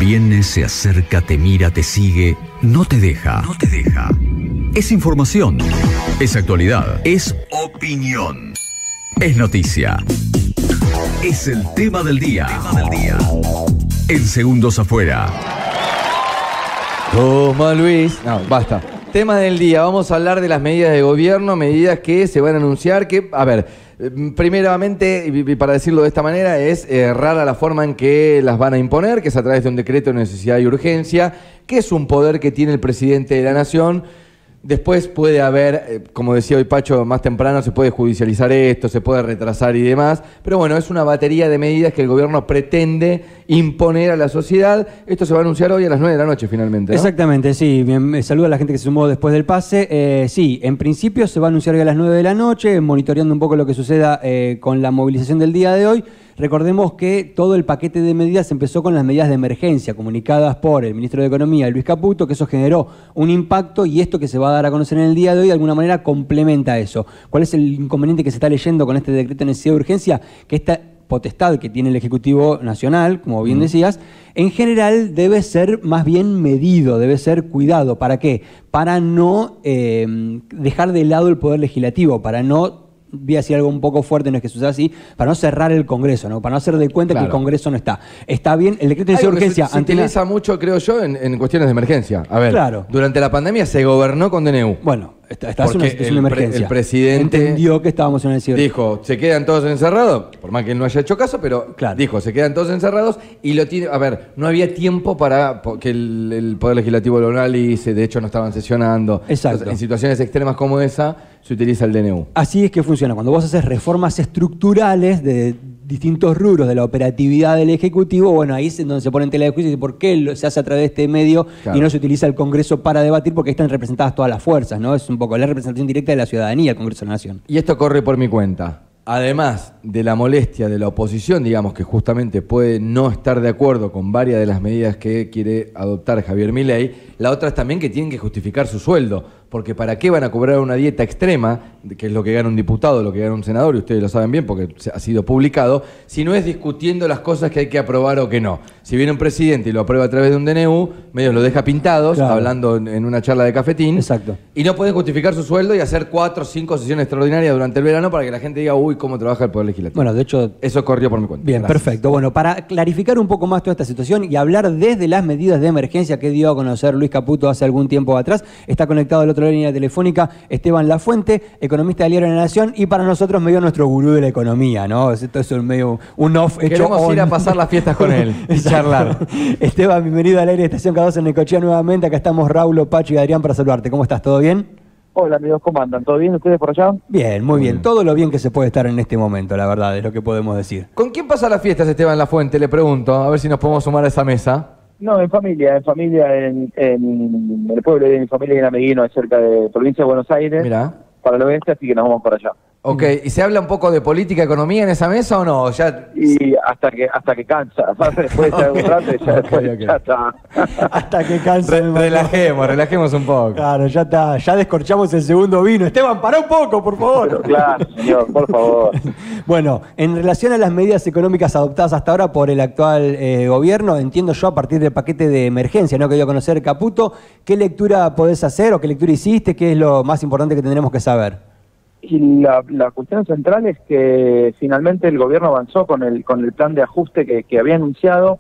Viene, se acerca, te mira, te sigue, no te deja. No te deja. Es información, es actualidad, es opinión, es noticia. Es el tema del día. En Segundos Afuera. Toma, Luis. No, basta. Tema del día. Vamos a hablar de las medidas de gobierno, medidas que se van a anunciar que, a ver, primeramente, y para decirlo de esta manera, es rara la forma en que las van a imponer, que es a través de un decreto de necesidad y urgencia, que es un poder que tiene el presidente de la nación. Después puede haber, como decía hoy Pacho más temprano, se puede judicializar esto, se puede retrasar y demás, pero bueno, es una batería de medidas que el gobierno pretende imponer a la sociedad. Esto se va a anunciar hoy a las 9 de la noche finalmente, ¿no? Exactamente, sí. Me saluda a la gente que se sumó después del pase. Sí, en principio se va a anunciar hoy a las 9 de la noche, monitoreando un poco lo que suceda con la movilización del día de hoy. Recordemos que todo el paquete de medidas empezó con las medidas de emergencia comunicadas por el ministro de Economía, Luis Caputo, que eso generó un impacto y esto que se va a dar a conocer en el día de hoy de alguna manera complementa eso. ¿Cuál es el inconveniente que se está leyendo con este decreto de necesidad de urgencia? Que esta potestad que tiene el Ejecutivo Nacional, como bien decías, en general debe ser más bien medido, debe ser cuidado. ¿Para qué? Para no dejar de lado el Poder Legislativo, para no... Voy a decir algo un poco fuerte, no es que suceda así, para no cerrar el Congreso, ¿no? Para no hacer de cuenta que el Congreso no está. Está bien, el decreto de necesidad de urgencia... Se utiliza mucho, creo yo, en cuestiones de emergencia. A ver, durante la pandemia se gobernó con DNU. Bueno, está en una situación de emergencia. El presidente entendió que estábamos en una necesidad. Dijo, se quedan todos encerrados, por más que él no haya hecho caso, pero dijo, se quedan todos encerrados y lo tiene... A ver, no había tiempo para que el Poder Legislativo lo analice, de hecho no estaban sesionando. Exacto. Entonces, en situaciones extremas como esa, se utiliza el DNU. Así es que funciona. Cuando vos haces reformas estructurales de distintos rubros de la operatividad del Ejecutivo, bueno, ahí es donde se pone en tela de juicio y dice por qué se hace a través de este medio y no se utiliza el Congreso para debatir, porque ahí están representadas todas las fuerzas, ¿no? Es un poco la representación directa de la ciudadanía, el Congreso de la Nación. Y esto corre por mi cuenta. Además de la molestia de la oposición, digamos que justamente puede no estar de acuerdo con varias de las medidas que quiere adoptar Javier Milei, la otra es también que tienen que justificar su sueldo, porque ¿para qué van a cobrar una dieta extrema, que es lo que gana un diputado, lo que gana un senador, y ustedes lo saben bien porque ha sido publicado, si no es discutiendo las cosas que hay que aprobar o que no? Si viene un presidente y lo aprueba a través de un DNU, medio lo deja pintados, hablando en una charla de cafetín, y no pueden justificar su sueldo y hacer 4 o 5 sesiones extraordinarias durante el verano para que la gente diga, uy, cómo trabaja el Poder Legislativo. Bueno, de hecho... Eso corrió por mi cuenta. Bien, perfecto. Bueno, para clarificar un poco más toda esta situación y hablar desde las medidas de emergencia que dio a conocer Luis Caputo hace algún tiempo atrás, está conectado al otro lado de la línea telefónica Esteban Lafuente, economista del Diario de la Nación, y para nosotros medio nuestro gurú de la economía, ¿no? Esto es medio un off hecho. Queremos ir a pasar las fiestas con él y charlar. Esteban, bienvenido al aire de Estación K2 en Necochea nuevamente. Acá estamos Raúl, Pacho y Adrián para saludarte. ¿Cómo estás? ¿Todo bien? Hola amigos, ¿cómo andan? ¿Todo bien ustedes por allá? Bien, muy bien. Todo lo bien que se puede estar en este momento, la verdad, es lo que podemos decir. ¿Con quién pasa las fiestas, Esteban Lafuente? Le pregunto, a ver si nos podemos sumar a esa mesa. No, en familia, en el pueblo de mi familia en Ameguino, cerca de provincia de Buenos Aires. Mirá. Para el oeste, así que nos vamos para allá. Ok, ¿y se habla un poco de política, economía en esa mesa o no? Ya... Y hasta que cansa, después de un rato ya está. Hasta que cansa. Relajemos un poco. Claro, ya está, ya descorchamos el segundo vino. Esteban, pará un poco, por favor. Pero claro, señor, por favor. Bueno, en relación a las medidas económicas adoptadas hasta ahora por el actual gobierno, entiendo yo a partir del paquete de emergencia, ¿no?, que dio a conocer Caputo, ¿qué lectura podés hacer o qué lectura hiciste? ¿Qué es lo más importante que tendremos que saber? Y la cuestión central es que finalmente el gobierno avanzó con el plan de ajuste que había anunciado,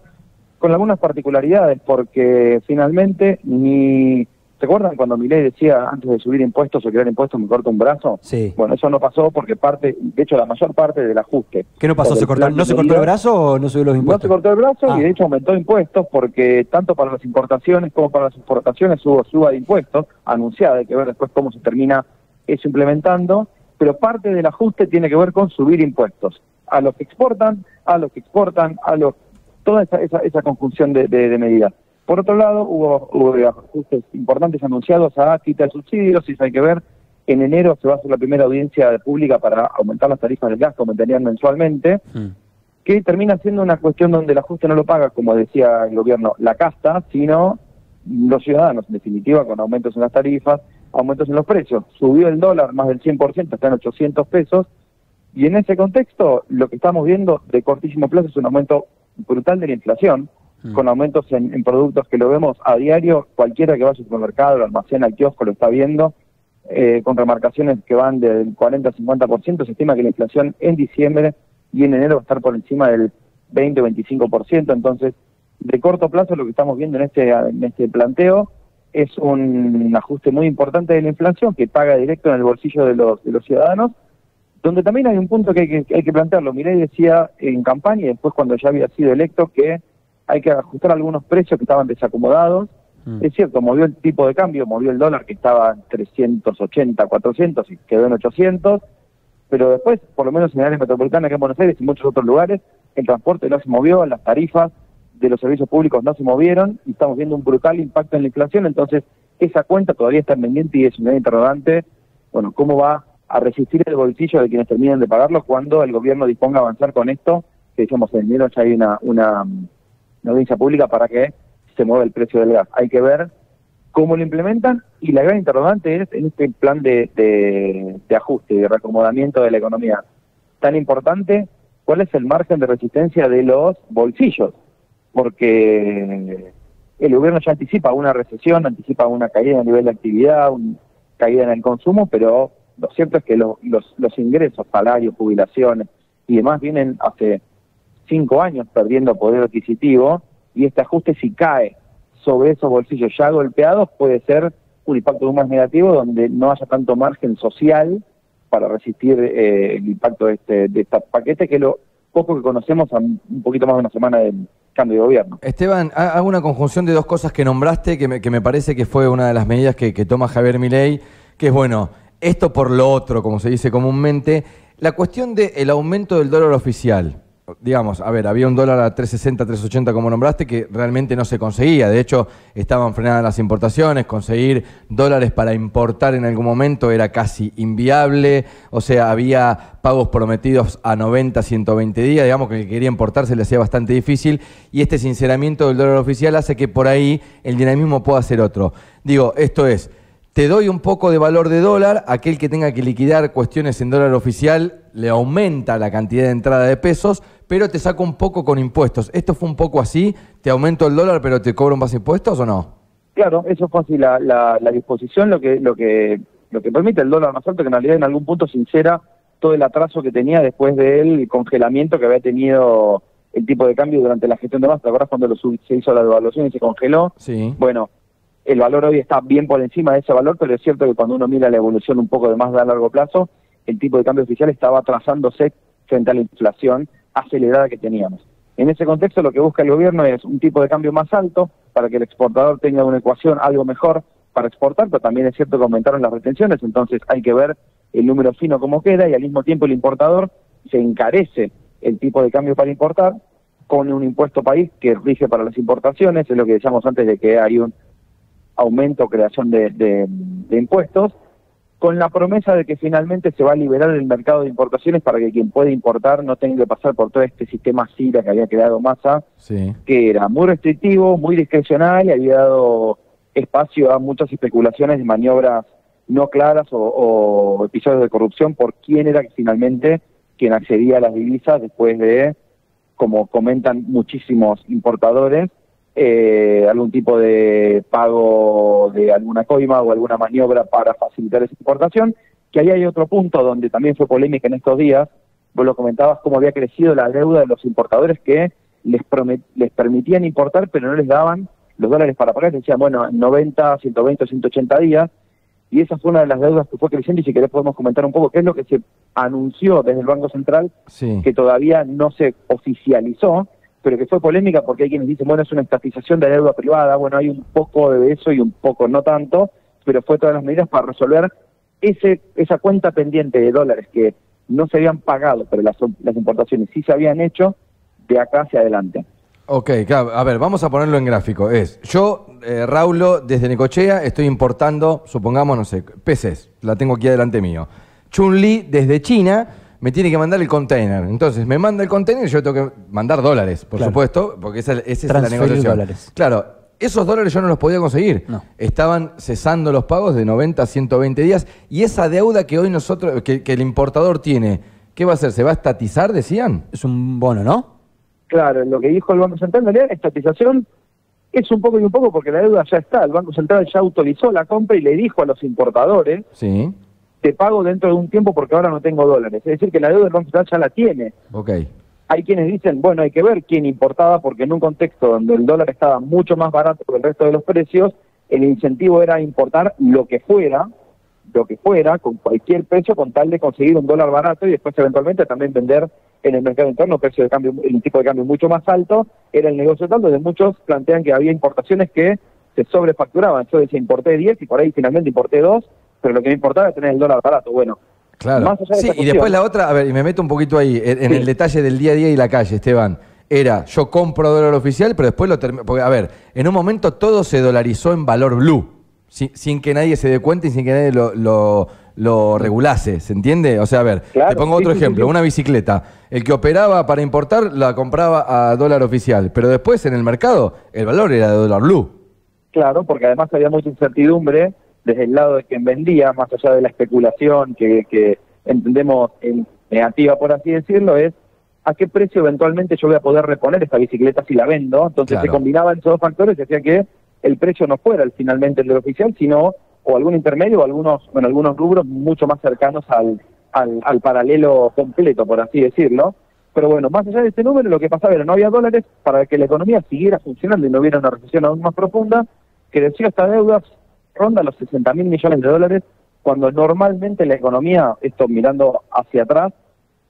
con algunas particularidades, porque finalmente ¿se acuerdan cuando Milei decía antes de subir impuestos o crear impuestos me corto un brazo? Sí. Bueno, eso no pasó porque de hecho la mayor parte del ajuste... ¿Qué no pasó? ¿No se cortó el brazo o no subió los impuestos? No se cortó el brazo y de hecho aumentó impuestos porque tanto para las importaciones como para las exportaciones hubo suba de impuestos anunciada, hay que ver después cómo se termina eso implementando, pero parte del ajuste tiene que ver con subir impuestos a los que exportan, toda esa conjunción de medidas. Por otro lado, hubo ajustes importantes anunciados a quita de subsidios, y hay que ver, en enero se va a hacer la primera audiencia pública para aumentar las tarifas del gas, que aumentarían mensualmente, que termina siendo una cuestión donde el ajuste no lo paga, como decía el gobierno, la casta, sino los ciudadanos, en definitiva, con aumentos en las tarifas, aumentos en los precios. Subió el dólar más del 100%, está en 800 pesos, y en ese contexto lo que estamos viendo de cortísimo plazo es un aumento brutal de la inflación, con aumentos en productos que lo vemos a diario, cualquiera que vaya al supermercado, al almacén, al kiosco, lo está viendo, con remarcaciones que van del 40 al 50%, se estima que la inflación en diciembre y en enero va a estar por encima del 20 o 25%, entonces, de corto plazo lo que estamos viendo en este planteo es un ajuste muy importante de la inflación que paga directo en el bolsillo de los ciudadanos, donde también hay un punto que hay que plantearlo. Milei decía en campaña y después cuando ya había sido electo que hay que ajustar algunos precios que estaban desacomodados. Es cierto, movió el tipo de cambio, movió el dólar que estaba en 380, 400 y quedó en 800, pero después, por lo menos en el área metropolitana que en Buenos Aires y en muchos otros lugares, el transporte no se movió, las tarifas de los servicios públicos no se movieron y estamos viendo un brutal impacto en la inflación, entonces esa cuenta todavía está pendiente y es una interrogante, bueno, ¿cómo va a resistir el bolsillo de quienes terminen de pagarlo cuando el gobierno disponga a avanzar con esto? Que decíamos, en enero ya hay una audiencia pública para que se mueva el precio del gas. Hay que ver cómo lo implementan y la gran interrogante es en este plan de ajuste y de reacomodamiento de la economía tan importante, ¿cuál es el margen de resistencia de los bolsillos? Porque el gobierno ya anticipa una recesión, anticipa una caída a nivel de actividad, una caída en el consumo, pero lo cierto es que los ingresos, salarios, jubilaciones y demás vienen hace 5 años perdiendo poder adquisitivo, y este ajuste, si cae sobre esos bolsillos ya golpeados, puede ser un impacto aún más negativo donde no haya tanto margen social para resistir el impacto de este paquete, que es lo poco que conocemos a un poquito más de una semana del cambio de gobierno. Esteban, hago una conjunción de dos cosas que nombraste que me parece que fue una de las medidas que toma Javier Milei, que es, bueno, esto por lo otro, como se dice comúnmente, la cuestión del aumento del dólar oficial. Digamos, a ver, había un dólar a 3.60, 3.80 como nombraste, que realmente no se conseguía. De hecho, estaban frenadas las importaciones, conseguir dólares para importar en algún momento era casi inviable. O sea, había pagos prometidos a 90, 120 días, digamos que el que quería importar se le hacía bastante difícil. Y este sinceramiento del dólar oficial hace que por ahí el dinamismo pueda ser otro. Digo, esto es, te doy un poco de valor de dólar, aquel que tenga que liquidar cuestiones en dólar oficial le aumenta la cantidad de entrada de pesos, pero te saco un poco con impuestos. ¿Esto fue un poco así? ¿Te aumento el dólar pero te cobro más impuestos o no? Claro, eso fue así la disposición, lo que permite el dólar más alto, que en realidad en algún punto sincera todo el atraso que tenía después del congelamiento que había tenido el tipo de cambio durante la gestión de Massa. ¿Te acuerdas cuando se hizo la devaluación y se congeló? Sí. Bueno, el valor hoy está bien por encima de ese valor, pero es cierto que cuando uno mira la evolución un poco de más a largo plazo, el tipo de cambio oficial estaba atrasándose frente a la inflación acelerada que teníamos. En ese contexto lo que busca el gobierno es un tipo de cambio más alto para que el exportador tenga una ecuación algo mejor para exportar, pero también es cierto que aumentaron las retenciones, entonces hay que ver el número fino cómo queda y al mismo tiempo el importador se encarece el tipo de cambio para importar con un impuesto país que rige para las importaciones, es lo que decíamos antes de que hay un aumento o creación de impuestos, con la promesa de que finalmente se va a liberar el mercado de importaciones para que quien puede importar no tenga que pasar por todo este sistema SIRA que había creado Massa, sí, que era muy restrictivo, muy discrecional y había dado espacio a muchas especulaciones de maniobras no claras o episodios de corrupción por quién era finalmente quien accedía a las divisas después de, como comentan muchísimos importadores, algún tipo de pago de alguna coima o alguna maniobra para facilitar esa importación, que ahí hay otro punto donde también fue polémica en estos días. Vos lo comentabas, cómo había crecido la deuda de los importadores que les permitían importar pero no les daban los dólares para pagar, decían, bueno, 90, 120, 180 días, y esa fue una de las deudas que fue creciendo, y si querés podemos comentar un poco qué es lo que se anunció desde el Banco Central, sí, que todavía no se oficializó, pero que fue polémica porque hay quienes dicen, bueno, es una estatización de deuda privada. Bueno, hay un poco de eso y un poco no tanto, pero fue todas las medidas para resolver esa cuenta pendiente de dólares que no se habían pagado, pero las importaciones sí se habían hecho, de acá hacia adelante. Ok, claro, a ver, vamos a ponerlo en gráfico. Yo, Raulo, desde Necochea, estoy importando, supongamos, no sé, PCs, la tengo aquí adelante mío. Chun-Li, desde China, me tiene que mandar el container. Entonces, me manda el container y yo tengo que mandar dólares, por supuesto, porque esa es la negociación. Dólares. Claro, esos dólares yo no los podía conseguir. No. Estaban cesando los pagos de 90 a 120 días. Y esa deuda que hoy que el importador tiene, ¿qué va a hacer? ¿Se va a estatizar, decían? Es un bono, ¿no? Claro, lo que dijo el Banco Central, en realidad la estatización es un poco y un poco porque la deuda ya está. El Banco Central ya autorizó la compra y le dijo a los importadores, Sí. te pago dentro de un tiempo porque ahora no tengo dólares. Es decir, que la deuda del Banco Central ya la tiene. Ok. Hay quienes dicen, bueno, hay que ver quién importaba, porque en un contexto donde el dólar estaba mucho más barato que el resto de los precios, el incentivo era importar lo que fuera, con cualquier precio, con tal de conseguir un dólar barato y después eventualmente también vender en el mercado interno, precio de cambio, el tipo de cambio mucho más alto. Era el negocio tal donde muchos plantean que había importaciones que se sobrefacturaban. Yo decía, importé 10 y por ahí finalmente importé 2, pero lo que me importaba era tener el dólar barato. Bueno, Claro. más allá de Sí, esa y cuestión, después la otra, a ver, y me meto un poquito ahí, en Sí. el detalle del día a día y la calle, Esteban. Era, yo compro dólar oficial, pero después lo termino. Porque, a ver, en un momento todo se dolarizó en valor blue, sin que nadie se dé cuenta y sin que nadie lo regulase, ¿se entiende? O sea, a ver, Claro, te pongo otro sí, sí, ejemplo, sí. una bicicleta. El que operaba para importar la compraba a dólar oficial, pero después en el mercado el valor era de dólar blue. Claro, porque además había mucha incertidumbre desde el lado de quien vendía, más allá de la especulación que entendemos en negativa, por así decirlo, es a qué precio eventualmente yo voy a poder reponer esta bicicleta si la vendo. Entonces Claro. se combinaban esos dos factores y hacía que el precio no fuera finalmente el del oficial, sino o algún intermedio o algunos rubros mucho más cercanos al paralelo completo, por así decirlo. Pero bueno, más allá de este número, lo que pasaba era no había dólares para que la economía siguiera funcionando y no hubiera una recesión aún más profunda. Creció esta deuda, ronda los 60.000 millones de dólares, cuando normalmente la economía, esto mirando hacia atrás,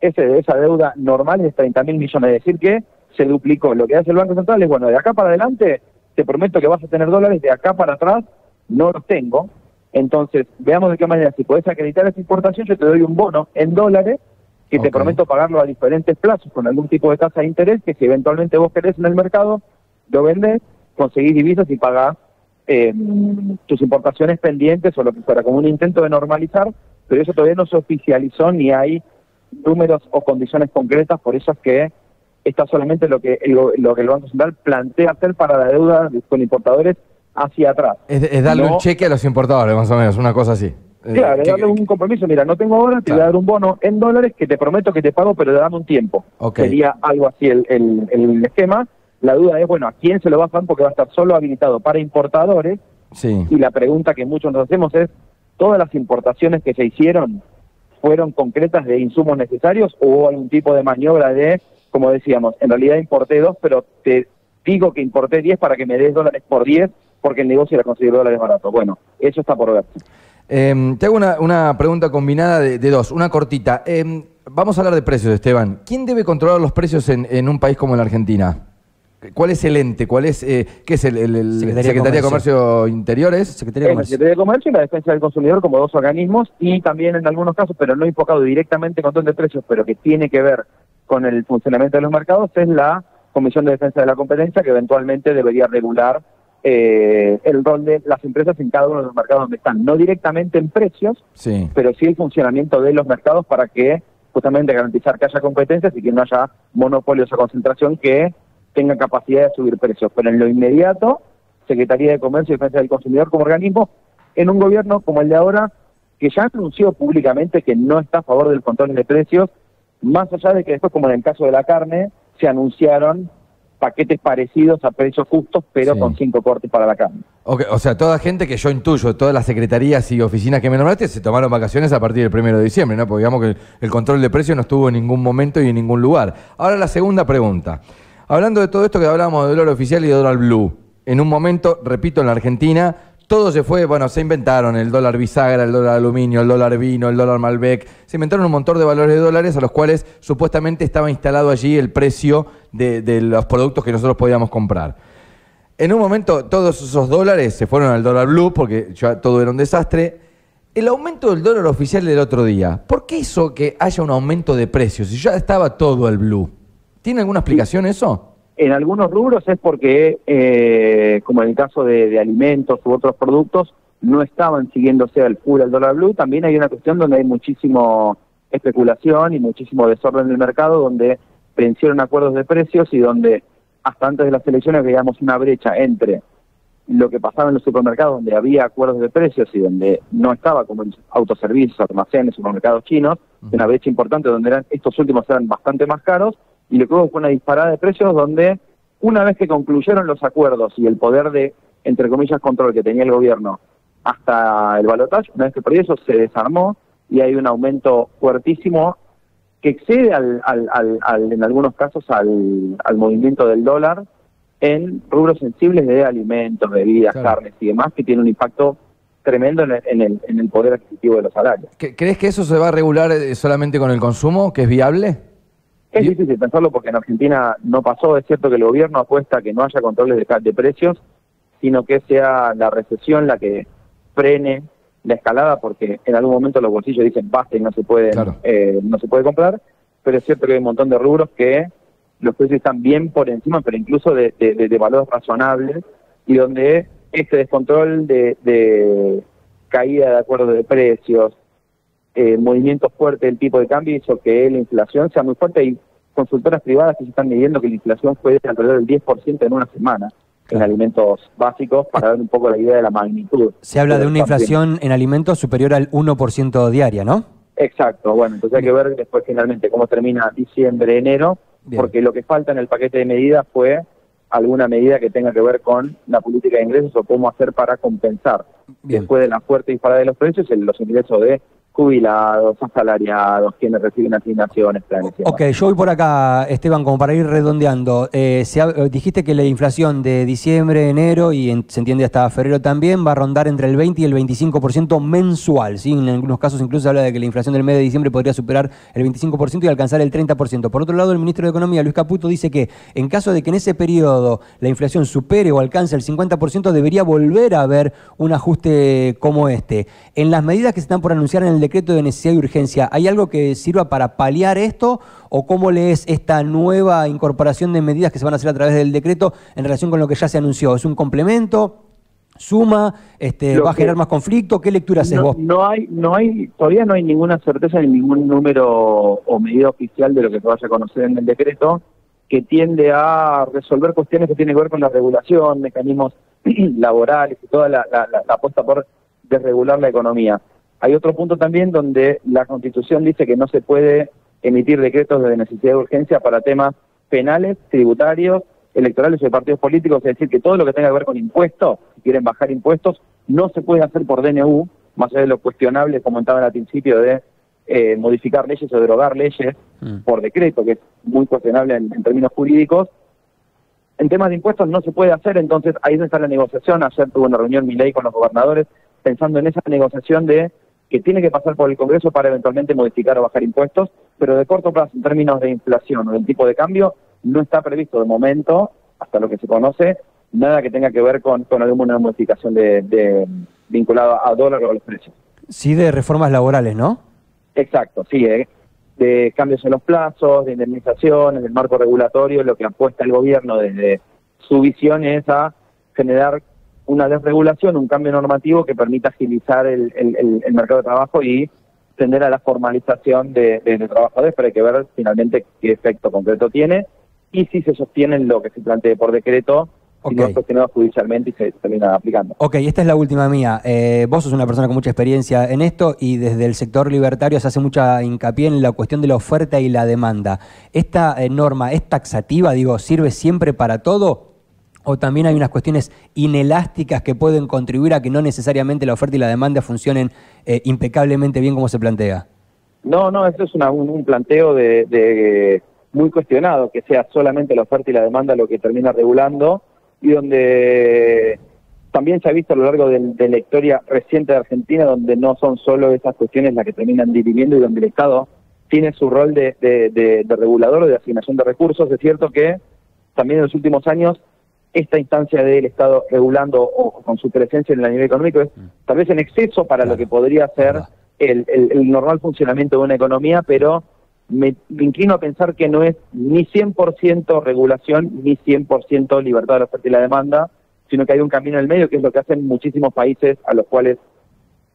esa deuda normal es de 30.000 millones, es decir que se duplicó. Lo que hace el Banco Central es, bueno, de acá para adelante te prometo que vas a tener dólares, de acá para atrás no los tengo. Entonces, veamos de qué manera, si podés acreditar esa importación, yo te doy un bono en dólares que te Ok. prometo pagarlo a diferentes plazos con algún tipo de tasa de interés, que si eventualmente vos querés en el mercado, lo vendés, conseguís divisas y pagás tus importaciones pendientes o lo que fuera, como un intento de normalizar, pero eso todavía no se oficializó ni hay números o condiciones concretas, por eso es que está solamente lo que el Banco Central plantea hacer para la deuda con importadores hacia atrás. Es darle No- un cheque a los importadores, más o menos, una cosa así. Claro, es darle un compromiso, mira, no tengo ahora, te voy a dar un bono en dólares que te prometo que te pago, pero dame un tiempo. Ok. Sería algo así el esquema. La duda es, bueno, ¿a quién se lo va a dar? Porque va a estar solo habilitado para importadores. Sí. Y la pregunta que muchos nos hacemos es, ¿todas las importaciones que se hicieron fueron concretas de insumos necesarios o hubo algún tipo de maniobra de, como decíamos, en realidad importé 2, pero te digo que importé 10 para que me des dólares por 10 porque el negocio era conseguir dólares baratos? Bueno, eso está por ver. Te hago una pregunta combinada de dos, una cortita. Vamos a hablar de precios, Esteban. ¿Quién debe controlar los precios en un país como la Argentina? ¿Cuál es el ente? ¿Cuál es, qué es el Secretaría de Comercio Interiores? Secretaría de La Comercio. Secretaría de Comercio y la Defensa del Consumidor como dos organismos y también en algunos casos, pero no enfocado directamente en control de precios, pero que tiene que ver con el funcionamiento de los mercados, es la Comisión de Defensa de la Competencia, que eventualmente debería regular el rol de las empresas en cada uno de los mercados donde están, no directamente en precios, Sí. pero sí el funcionamiento de los mercados para que justamente garantizar que haya competencias y que no haya monopolios o concentración que tengan capacidad de subir precios. Pero en lo inmediato, Secretaría de Comercio y Defensa del Consumidor como organismo, en un gobierno como el de ahora, que ya anunció públicamente que no está a favor del control de precios, más allá de que después, como en el caso de la carne, se anunciaron paquetes parecidos a precios justos, pero Sí. con 5 cortes para la carne. Ok, o sea, toda gente que yo intuyo, todas las secretarías y oficinas que me nombraste, se tomaron vacaciones a partir del 1 de diciembre, ¿no? Porque digamos que el control de precios no estuvo en ningún momento y en ningún lugar. Ahora la segunda pregunta. Hablando de todo esto que hablábamos de dólar oficial y de dólar blue, en un momento, repito, en la Argentina, todo se fue, bueno, se inventaron el dólar bisagra, el dólar aluminio, el dólar vino, el dólar Malbec, se inventaron un montón de valores de dólares a los cuales supuestamente estaba instalado allí el precio de los productos que nosotros podíamos comprar. En un momento todos esos dólares se fueron al dólar blue porque ya todo era un desastre. El aumento del dólar oficial del otro día, ¿por qué hizo que haya un aumento de precios si ya estaba todo el blue? ¿Tiene alguna explicación eso? En algunos rubros es porque, como en el caso de alimentos u otros productos, no estaban siguiéndose al full al dólar blue. También hay una cuestión donde hay muchísimo especulación y muchísimo desorden del mercado, donde vencieron acuerdos de precios y donde hasta antes de las elecciones veíamos una brecha entre lo que pasaba en los supermercados, donde había acuerdos de precios y donde no estaba, como en autoservicios, almacenes, supermercados chinos, una brecha importante donde estos últimos eran bastante más caros, y lo que hubo fue una disparada de precios donde una vez que concluyeron los acuerdos y el poder de, entre comillas, control que tenía el gobierno hasta el balotaje, una vez que perdió eso se desarmó y hay un aumento fuertísimo que excede en algunos casos al movimiento del dólar en rubros sensibles de alimentos, bebidas, claro, carnes y demás, que tiene un impacto tremendo en el poder adquisitivo de los salarios. ¿Crees que eso se va a regular solamente con el consumo, que es viable? Es difícil pensarlo porque en Argentina no pasó. Es cierto que el gobierno apuesta a que no haya controles de precios, sino que sea la recesión la que frene la escalada, porque en algún momento los bolsillos dicen basta y no se puede, claro, no se puede comprar, pero es cierto que hay un montón de rubros que los precios están bien por encima, pero incluso de valores razonables, y donde este descontrol de caída de acuerdos de precios, movimientos fuertes del tipo de cambio hizo que la inflación sea muy fuerte. Hay consultoras privadas que se están midiendo que la inflación fue de alrededor del 10% en una semana en alimentos básicos, para dar un poco la idea de la magnitud. Se habla de una inflación en alimentos superior al 1% diaria, ¿no? Exacto, bueno, entonces hay que ver después finalmente cómo termina diciembre, enero, Bien, porque lo que falta en el paquete de medidas fue alguna medida que tenga que ver con la política de ingresos o cómo hacer para compensar, bien. después de la fuerte disparada de los precios, los ingresos de jubilados, asalariados, quienes reciben asignaciones, planes. Ok, yo voy por acá, Esteban, como para ir redondeando. Dijiste que la inflación de diciembre, enero y se entiende hasta febrero también va a rondar entre el 20 y el 25% mensual, ¿sí? En algunos casos incluso se habla de que la inflación del mes de diciembre podría superar el 25% y alcanzar el 30%. Por otro lado, el ministro de Economía, Luis Caputo, dice que en caso de que en ese periodo la inflación supere o alcance el 50%, debería volver a haber un ajuste como este. En las medidas que se están por anunciar en el decreto de necesidad y urgencia, ¿hay algo que sirva para paliar esto? ¿O cómo lees esta nueva incorporación de medidas que se van a hacer a través del decreto en relación con lo que ya se anunció? ¿Es un complemento? ¿Suma? ¿Va a generar más conflicto? ¿Qué lectura haces vos? Todavía no hay ninguna certeza ni ningún número o medida oficial de lo que se vaya a conocer en el decreto, que tiende a resolver cuestiones que tienen que ver con la regulación, mecanismos laborales y toda la apuesta por desregular la economía. Hay otro punto también donde la Constitución dice que no se puede emitir decretos de necesidad de urgencia para temas penales, tributarios, electorales o de partidos políticos, es decir, que todo lo que tenga que ver con impuestos, si quieren bajar impuestos, no se puede hacer por DNU, más allá de lo cuestionable, como comentaban al principio, de modificar leyes o derogar leyes por decreto, que es muy cuestionable en términos jurídicos. En temas de impuestos no se puede hacer, entonces ahí está la negociación. Ayer tuve una reunión Milei con los gobernadores, pensando en esa negociación de que tiene que pasar por el Congreso para eventualmente modificar o bajar impuestos, pero de corto plazo, en términos de inflación o del tipo de cambio, no está previsto de momento, hasta lo que se conoce, nada que tenga que ver con alguna modificación vinculada a dólar o a los precios. Sí, de reformas laborales, ¿no? Exacto, sí, de cambios en los plazos, de indemnizaciones, del marco regulatorio. Lo que apuesta el gobierno desde su visión es a generar una desregulación, un cambio normativo que permita agilizar el mercado de trabajo y tender a la formalización de trabajadores, pero hay que ver finalmente qué efecto concreto tiene y si se sostiene lo que se plantee por decreto, si no es cuestionado judicialmente y se termina aplicando. Ok, esta es la última mía. Vos sos una persona con mucha experiencia en esto y desde el sector libertario se hace mucha hincapié en la cuestión de la oferta y la demanda. ¿Esta norma es taxativa? Digo, ¿sirve siempre para todo? ¿O también hay unas cuestiones inelásticas que pueden contribuir a que no necesariamente la oferta y la demanda funcionen impecablemente bien como se plantea? No, eso es un planteo de muy cuestionado, que sea solamente la oferta y la demanda lo que termina regulando, y donde también se ha visto a lo largo de la historia reciente de Argentina, donde no son solo esas cuestiones las que terminan dirimiendo y donde el Estado tiene su rol de regulador o de asignación de recursos. Es cierto que también en los últimos años esta instancia del Estado regulando o con su presencia en el nivel económico es tal vez en exceso para lo que podría ser el normal funcionamiento de una economía, pero me inclino a pensar que no es ni 100% regulación ni 100% libertad de la oferta y la demanda, sino que hay un camino en el medio, que es lo que hacen muchísimos países a los cuales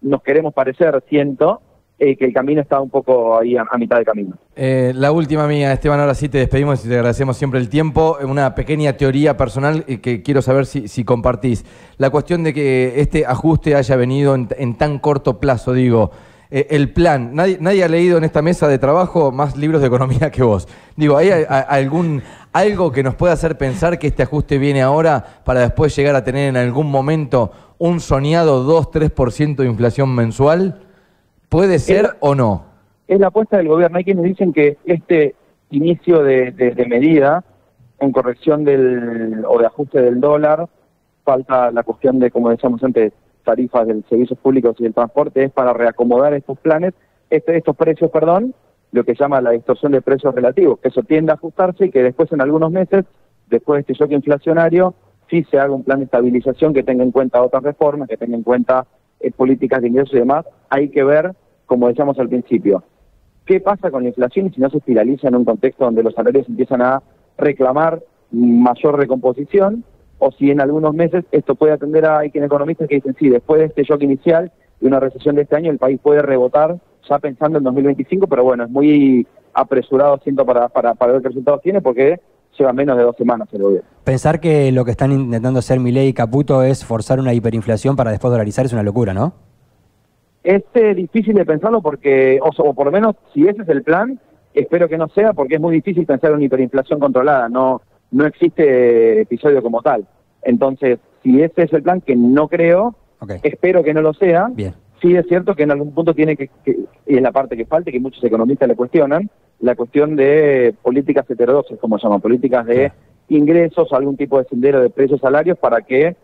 nos queremos parecer, siento, que el camino está un poco ahí a mitad de camino. La última mía, Esteban, ahora sí te despedimos y te agradecemos siempre el tiempo. Una pequeña teoría personal que quiero saber si compartís. La cuestión de que este ajuste haya venido en tan corto plazo, digo, el plan. Nadie ha leído en esta mesa de trabajo más libros de economía que vos. Digo, ¿hay algo que nos pueda hacer pensar que este ajuste viene ahora para después llegar a tener en algún momento un soñado 2-3% de inflación mensual? ¿Puede ser o no? Es la apuesta del gobierno. Hay quienes dicen que este inicio de medida en corrección o de ajuste del dólar, falta la cuestión de, como decíamos antes, tarifas de servicios públicos y del transporte, es para reacomodar estos precios, lo que llama la distorsión de precios relativos, que eso tiende a ajustarse y que después en algunos meses, después de este shock inflacionario, sí se haga un plan de estabilización que tenga en cuenta otras reformas, que tenga en cuenta políticas de ingresos y demás. Hay que ver, como decíamos al principio, qué pasa con la inflación y si no se espiraliza en un contexto donde los salarios empiezan a reclamar mayor recomposición, o si en algunos meses esto puede atender a... Hay quienes economistas que dicen, sí, después de este shock inicial y una recesión de este año, el país puede rebotar ya pensando en 2025, pero bueno, es muy apresurado, siento, para ver qué resultados tiene, porque lleva menos de 2 semanas el gobierno. Pensar que lo que están intentando hacer Milei y Caputo es forzar una hiperinflación para después dolarizar es una locura, ¿no? Es difícil de pensarlo porque, o por lo menos, si ese es el plan, espero que no sea, porque es muy difícil pensar en una hiperinflación controlada, no existe episodio como tal. Entonces, si ese es el plan, que no creo, espero que no lo sea. Bien. Sí es cierto que en algún punto tiene que y es la parte que falta, que muchos economistas le cuestionan, la cuestión de políticas heterodoxas, como se llaman, políticas de ingresos, algún tipo de sendero de precios salarios para que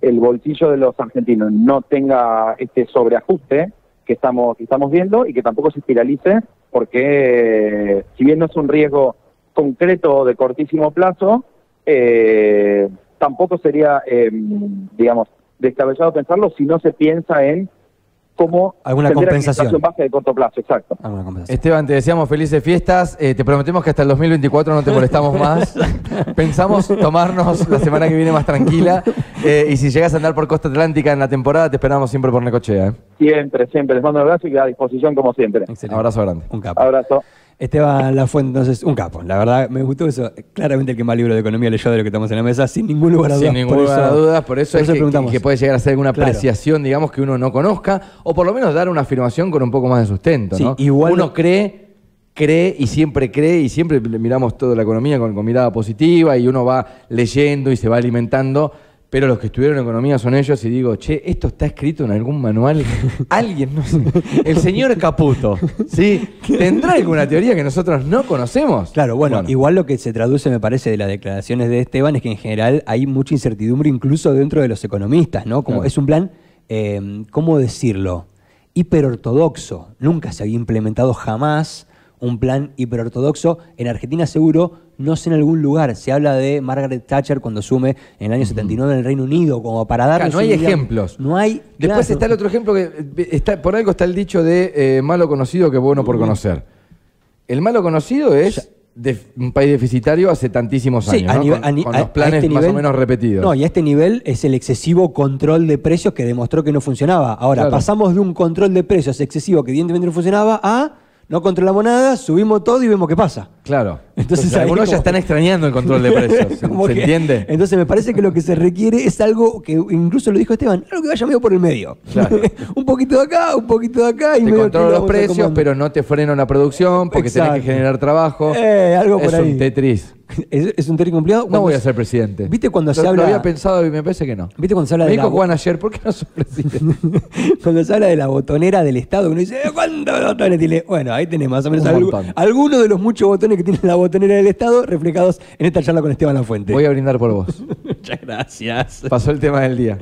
el bolsillo de los argentinos no tenga este sobreajuste que estamos viendo y que tampoco se espiralice, porque si bien no es un riesgo concreto de cortísimo plazo, tampoco sería, digamos, descabellado pensarlo si no se piensa en cómo alguna compensación baja de corto plazo, exacto. Esteban, te deseamos felices fiestas, te prometemos que hasta el 2024 no te molestamos más, pensamos tomarnos la semana que viene más tranquila, y si llegas a andar por Costa Atlántica en la temporada, te esperamos siempre por Necochea. Siempre, les mando un abrazo y a disposición como siempre. Excelente. Abrazo grande. Un capo. Abrazo. Esteban Lafuente, entonces, un capo. La verdad, me gustó eso. Claramente el que más libro de economía leyó de lo que estamos en la mesa, sin ningún lugar a dudas. Sin ningún lugar a dudas, por eso es que puede llegar a ser alguna Claro. apreciación, digamos, que uno no conozca, o por lo menos dar una afirmación con un poco más de sustento, Sí, ¿no? igual uno cree y siempre miramos toda la economía con mirada positiva y uno va leyendo y se va alimentando. Pero los que estudiaron economía son ellos y digo, che, esto está escrito en algún manual. Alguien, no sé, el señor Caputo, ¿sí? ¿Tendrá alguna teoría que nosotros no conocemos? Claro, bueno, igual lo que se traduce, me parece, de las declaraciones de Esteban es que en general hay mucha incertidumbre incluso dentro de los economistas, ¿no? Como es un plan, ¿cómo decirlo? Hiperortodoxo. Nunca se había implementado jamás un plan hiperortodoxo. En Argentina seguro, no sé en algún lugar. Se habla de Margaret Thatcher cuando asume en el año 79 en el Reino Unido, como para darle... No hay ejemplos. No hay... Después está el otro ejemplo, que por algo está el dicho de malo conocido que bueno por conocer. El malo conocido es un país deficitario hace tantísimos años, sí, ¿no? con los planes este más nivel, o menos repetidos. No, y a este nivel es el excesivo control de precios que demostró que no funcionaba. Ahora, pasamos de un control de precios excesivo que evidentemente no funcionaba a... No controlamos nada, subimos todo y vemos qué pasa. Claro. Entonces algunos ya están extrañando el control de precios. ¿Se entiende? Entonces me parece que lo que se requiere es algo que incluso lo dijo Esteban, algo que vaya medio por el medio. Claro. un poquito de acá, un poquito de acá. Y te medio controlo los precios, pero no te freno la producción porque tenés que generar trabajo. Algo por ahí. Es un Tetris. ¿Es un Tetris complicado? No voy a ser presidente. ¿Viste cuando se Lo habla...? había pensado y me parece que no. ¿Viste cuando se habla me de dijo Juan ayer, ¿por qué no sos presidente? Cuando se habla de la botonera del Estado, uno dice, ¿cuántos botones tiene? Bueno, ahí tenés más o menos Un montón. algunos de los muchos botones que tiene la botonera del Estado reflejados en esta charla con Esteban Lafuente. Voy a brindar por vos. Muchas gracias. Pasó el tema del día.